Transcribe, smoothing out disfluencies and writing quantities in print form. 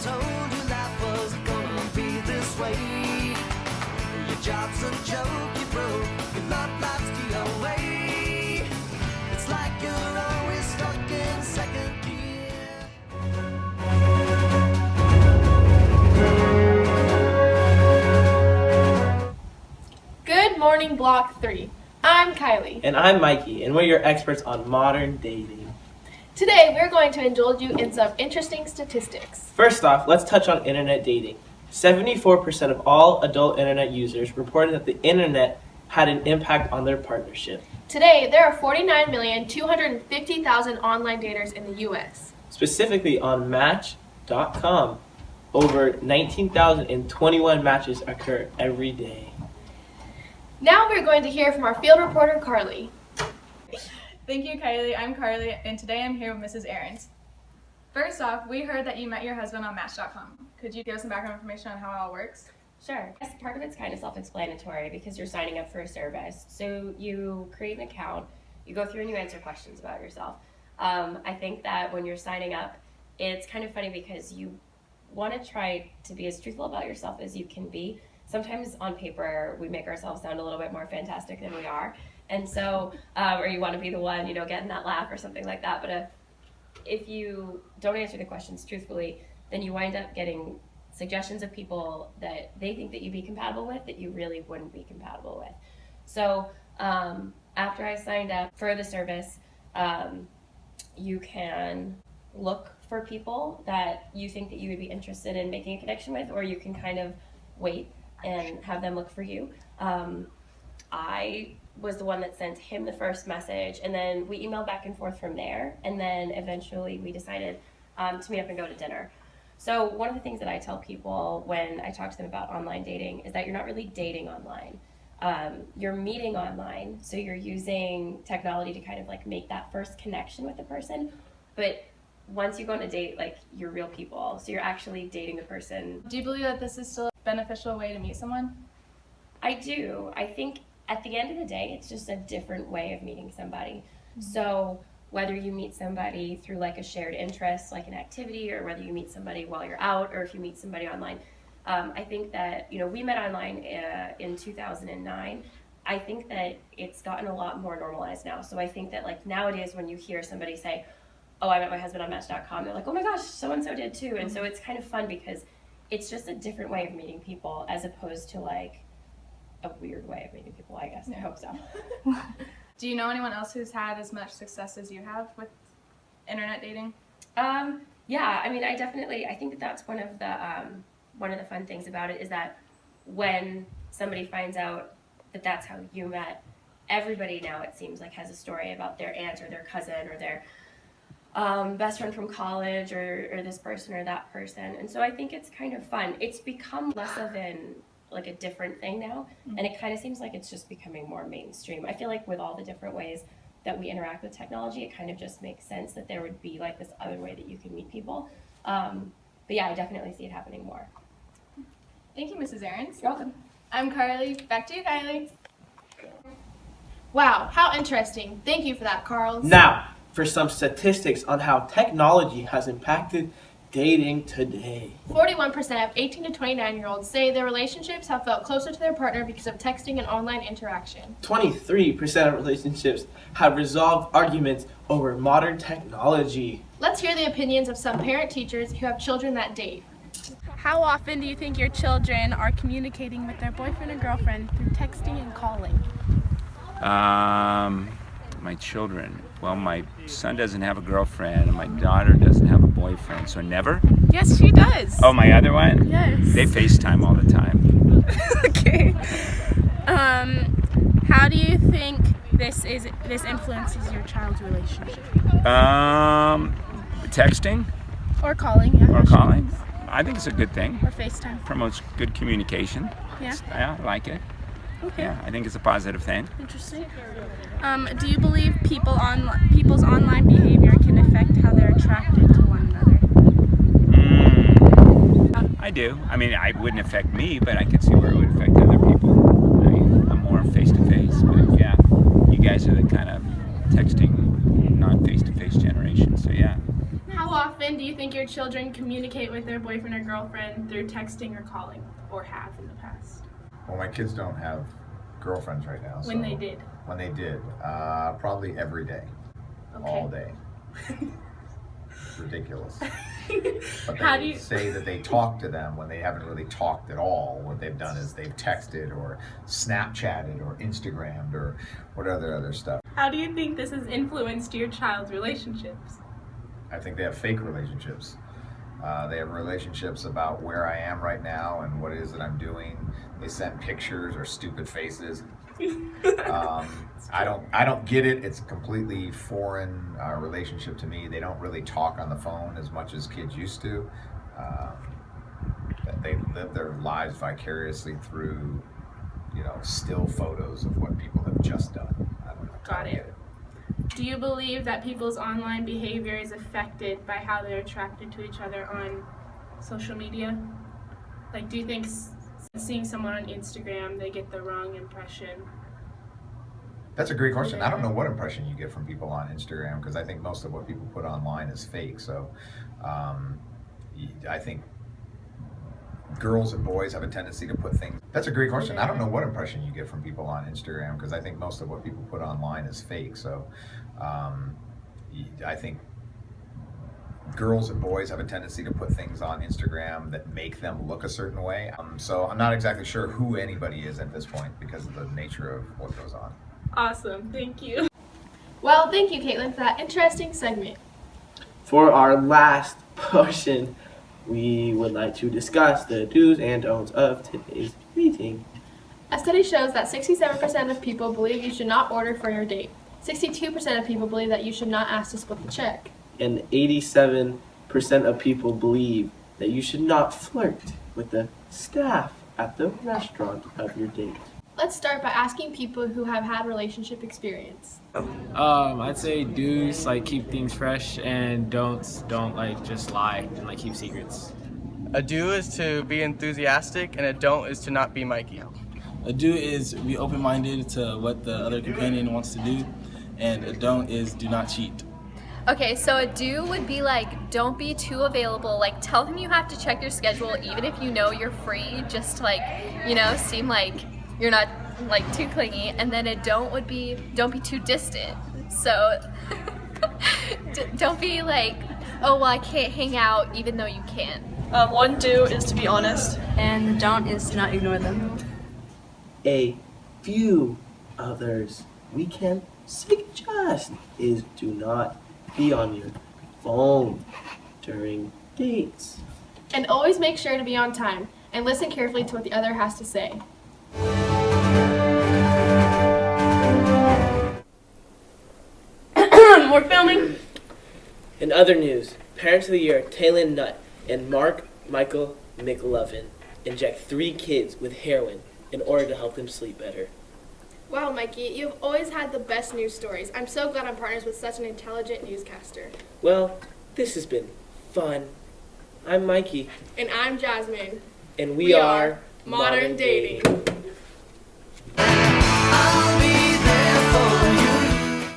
told you life was gonna be this way. Your job's a joke, you broke, your love life's the other way. It's like you're always stuck in second gear. Good morning, Block 3. I'm Kylie. And I'm Mikey, and we're your experts on modern dating. Today, we're going to indulge you in some interesting statistics. First off, let's touch on internet dating. 74% of all adult internet users reported that the internet had an impact on their partnership. Today, there are 49,250,000 online daters in the U.S. Specifically on Match.com, over 19,021 matches occur every day. Now we're going to hear from our field reporter, Carly. Thank you, Kylie. I'm Carly, and today I'm here with Mrs. Ahrens. First off, we heard that you met your husband on Match.com. Could you give us some background information on how it all works? Sure. Yes, part of it's kind of self-explanatory because you're signing up for a service. So you create an account, you go through and you answer questions about yourself. I think that when you're signing up, it's kind of funny because you want to try to be as truthful about yourself as you can be. Sometimes on paper, we make ourselves sound a little bit more fantastic than we are. And so, or you want to be the one, getting that laugh or something like that. But if you don't answer the questions truthfully, then you wind up getting suggestions of people that they think that you'd be compatible with that you really wouldn't be compatible with. So after I signed up for the service, you can look for people that you think that you would be interested in making a connection with, or you can kind of wait and have them look for you. I was the one that sent him the first message, and then we emailed back and forth from there, and then eventually we decided to meet up and go to dinner. So one of the things that I tell people when I talk to them about online dating is that you're not really dating online. You're meeting online, so you're using technology to kind of like make that first connection with the person, but once you go on a date, like, you're real people, so you're actually dating the person. Do you believe that this is still a beneficial way to meet someone? I do. I think at the end of the day, it's just a different way of meeting somebody. Mm-hmm. So whether you meet somebody through like a shared interest, like an activity, or whether you meet somebody while you're out, or if you meet somebody online, I think that, we met online in 2009. I think that it's gotten a lot more normalized now. So I think that like nowadays when you hear somebody say, oh, I met my husband on Match.com, they're like, oh my gosh, so-and-so did too. And so it's kind of fun because it's just a different way of meeting people as opposed to like a weird way of meeting people, I guess. I hope so. Do you know anyone else who's had as much success as you have with internet dating? Yeah, I mean, I think that that's one of the fun things about it is that when somebody finds out that that's how you met, everybody now, it seems like, has a story about their aunt or their cousin or their best friend from college or this person or that person. And so I think it's kind of fun. It's become less of a different thing now, and it kind of seems like it's just becoming more mainstream. I feel like with all the different ways that we interact with technology, it kind of just makes sense that there would be like this other way that you can meet people. But yeah, I definitely see it happening more. Thank you, Mrs. Ahrens. You're welcome. I'm Carly. Back to you, Kylie. Wow, how interesting. Thank you for that, Carl. Now, for some statistics on how technology has impacted dating today. 41% of 18 to 29-year-olds say their relationships have felt closer to their partner because of texting and online interaction. 23% of relationships have resolved arguments over modern technology. Let's hear the opinions of some parent-teachers who have children that date. How often do you think your children are communicating with their boyfriend or girlfriend through texting and calling? My children. Well, my son doesn't have a girlfriend, and my daughter doesn't have a boyfriend, so never? Yes, she does. Oh, my other one? Yes. They FaceTime all the time. Okay. How do you think this influences your child's relationship? Texting Or calling, yeah. or calling. I think it's a good thing. Or FaceTime. Promotes good communication. Yeah. Yeah, I like it. Okay. Yeah, I think it's a positive thing. Interesting. Do you believe people's online behavior can affect how they're attracted to one another? I do. I mean, it wouldn't affect me, but I could see where it would affect other people. I mean, I'm more face-to-face, but yeah, you guys are the kind of texting, non-face-to-face generation, so yeah. How often do you you think your children communicate with their boyfriend or girlfriend through texting or calling, or have in the past? Well, my kids don't have girlfriends right now. When so they did? When they did, probably every day, Okay. all day. It's ridiculous. But How they do you- say that they talk to them when they haven't really talked at all. What they've done is they've texted or Snapchatted or Instagrammed or what other stuff. How do you think this has influenced your child's relationships? I think they have fake relationships. They have relationships about where I am right now and what it is that I'm doing. They send pictures or stupid faces. I don't get it. It's a completely foreign relationship to me. They don't really talk on the phone as much as kids used to. They live their lives vicariously through, still photos of what people have just done. I don't know. Got it. Do you believe that people's online behavior is affected by how they're attracted to each other on social media? Like, do you think seeing someone on Instagram, they get the wrong impression? That's a great question. I don't know what impression you get from people on Instagram because I think most of what people put online is fake. So I think girls and boys have a tendency to put things. That's a great question. I don't know what impression you get from people on Instagram because I think most of what people put online is fake. So I think girls and boys have a tendency to put things on Instagram that make them look a certain way. So I'm not exactly sure who anybody is at this point because of the nature of what goes on. Awesome, thank you. Well, thank you, Caitlin, for that interesting segment. For our last portion, we would like to discuss the do's and don'ts of today's meeting. A study shows that 67% of people believe you should not order for your date. 62% of people believe that you should not ask to split the check. And 87% of people believe that you should not flirt with the staff at the restaurant of your date. Let's start by asking people who have had relationship experience. I'd say do's like keep things fresh, and don'ts don't like just lie and like keep secrets. A do is to be enthusiastic, and a don't is to not be Mikey. A do is be open-minded to what the other companion wants to do, and a don't is do not cheat. Okay, so a do would be like, don't be too available. Like, tell them you have to check your schedule even if you know you're free, just to like, seem like you're not like too clingy. And then a don't would be, don't be too distant. So don't be like, oh, well, I can't hang out even though you can. One do is to be honest. And the don't is to not ignore them. A few others we can suggest is do not be on your phone during dates. And always make sure to be on time and listen carefully to what the other has to say. We're filming. In other news, Parents of the Year Taylor Nutt and Mark Michael McLovin inject 3 kids with heroin in order to help them sleep better. Wow, Mikey, you've always had the best news stories. I'm so glad I'm partners with such an intelligent newscaster. Well, this has been fun. I'm Mikey. And I'm Jasmine. And we are Modern Dating.